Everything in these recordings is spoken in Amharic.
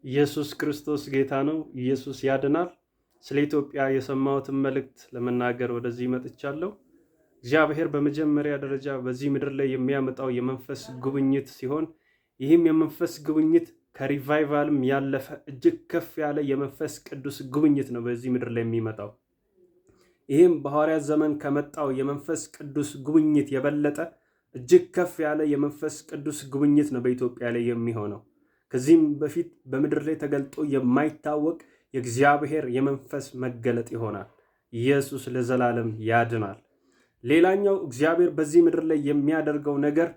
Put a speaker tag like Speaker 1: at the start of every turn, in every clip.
Speaker 1: ኢየሱስ ክርስቶስ ጌታ ነው። ኢየሱስ ያድናል። ስለ ኢትዮጵያ የሰማሁትን መልእክት ለመናገር ወደዚህ መጥቻለሁ። እግዚአብሔር በመጀመሪያ ደረጃ በዚህ ምድር ላይ የሚያመጣው የመንፈስ ጉብኝት ሲሆን ይህም የመንፈስ ጉብኝት ከሪቫይቫልም ያለፈ እጅግ ከፍ ያለ የመንፈስ ቅዱስ ጉብኝት ነው በዚህ ምድር ላይ የሚመጣው። ይህም በሐዋርያት ዘመን ከመጣው የመንፈስ ቅዱስ ጉብኝት የበለጠ እጅግ ከፍ ያለ የመንፈስ ቅዱስ ጉብኝት ነው በኢትዮጵያ ላይ የሚሆነው። ከዚህም በፊት በምድር ላይ ተገልጦ የማይታወቅ የእግዚአብሔር የመንፈስ መገለጥ ይሆናል። ኢየሱስ ለዘላለም ያድናል። ሌላኛው እግዚአብሔር በዚህ ምድር ላይ የሚያደርገው ነገር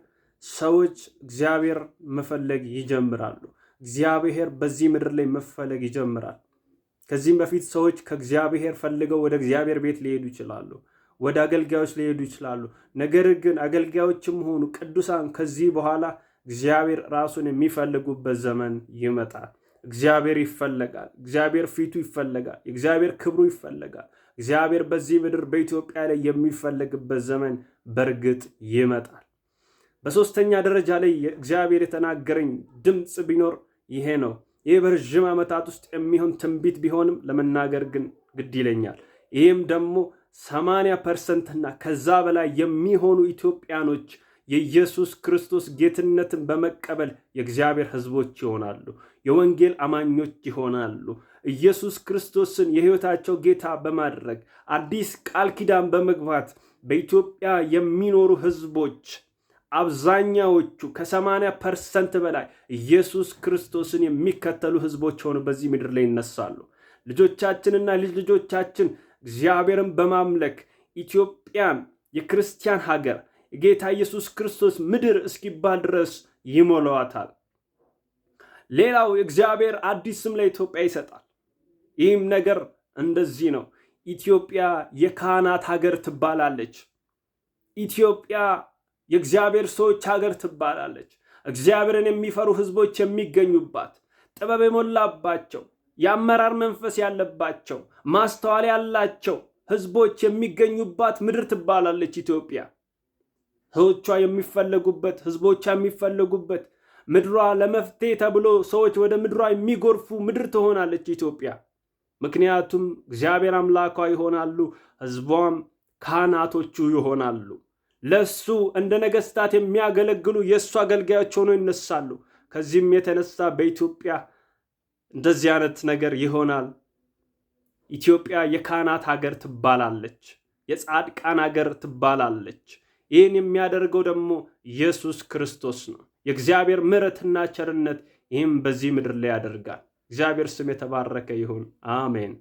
Speaker 1: ሰዎች እግዚአብሔር መፈለግ ይጀምራሉ። እግዚአብሔር በዚህ ምድር ላይ መፈለግ ይጀምራል። ከዚህም በፊት ሰዎች ከእግዚአብሔር ፈልገው ወደ እግዚአብሔር ቤት ሊሄዱ ይችላሉ፣ ወደ አገልጋዮች ሊሄዱ ይችላሉ። ነገር ግን አገልጋዮችም ሆኑ ቅዱሳን ከዚህ በኋላ እግዚአብሔር ራሱን የሚፈልጉበት ዘመን ይመጣል። እግዚአብሔር ይፈለጋል። እግዚአብሔር ፊቱ ይፈለጋል። እግዚአብሔር ክብሩ ይፈለጋል። እግዚአብሔር በዚህ ምድር በኢትዮጵያ ላይ የሚፈለግበት ዘመን በእርግጥ ይመጣል። በሶስተኛ ደረጃ ላይ እግዚአብሔር የተናገረኝ ድምፅ ቢኖር ይሄ ነው። ይህ በረዥም ዓመታት ውስጥ የሚሆን ትንቢት ቢሆንም ለመናገር ግን ግድ ይለኛል። ይህም ደግሞ 80% እና ከዛ በላይ የሚሆኑ ኢትዮጵያኖች የኢየሱስ ክርስቶስ ጌትነትን በመቀበል የእግዚአብሔር ሕዝቦች ይሆናሉ። የወንጌል አማኞች ይሆናሉ። ኢየሱስ ክርስቶስን የሕይወታቸው ጌታ በማድረግ አዲስ ቃል ኪዳን በመግባት በኢትዮጵያ የሚኖሩ ሕዝቦች አብዛኛዎቹ ከ80% በላይ ኢየሱስ ክርስቶስን የሚከተሉ ሕዝቦች ሆነው በዚህ ምድር ላይ ይነሳሉ። ልጆቻችንና ልጅ ልጆቻችን እግዚአብሔርን በማምለክ ኢትዮጵያን የክርስቲያን ሀገር የጌታ ኢየሱስ ክርስቶስ ምድር እስኪባል ድረስ ይሞላዋታል። ሌላው እግዚአብሔር አዲስ ስም ለኢትዮጵያ ይሰጣል። ይህም ነገር እንደዚህ ነው። ኢትዮጵያ የካህናት ሀገር ትባላለች። ኢትዮጵያ የእግዚአብሔር ሰዎች ሀገር ትባላለች። እግዚአብሔርን የሚፈሩ ሕዝቦች የሚገኙባት፣ ጥበብ የሞላባቸው፣ የአመራር መንፈስ ያለባቸው፣ ማስተዋል ያላቸው ሕዝቦች የሚገኙባት ምድር ትባላለች ኢትዮጵያ። ሰዎቿ የሚፈለጉበት፣ ሕዝቦቿ የሚፈለጉበት፣ ምድሯ ለመፍትሄ ተብሎ ሰዎች ወደ ምድሯ የሚጎርፉ ምድር ትሆናለች ኢትዮጵያ። ምክንያቱም እግዚአብሔር አምላኳ ይሆናሉ፣ ሕዝቧም ካህናቶቹ ይሆናሉ። ለሱ እንደ ነገስታት የሚያገለግሉ የእሱ አገልጋዮች ሆነው ይነሳሉ። ከዚህም የተነሳ በኢትዮጵያ እንደዚህ አይነት ነገር ይሆናል። ኢትዮጵያ የካህናት ሀገር ትባላለች፣ የጻድቃን ሀገር ትባላለች። ይህን የሚያደርገው ደግሞ ኢየሱስ ክርስቶስ ነው። የእግዚአብሔር ምሕረትና ቸርነት ይህም በዚህ ምድር ላይ ያደርጋል። እግዚአብሔር ስም የተባረከ ይሁን። አሜን።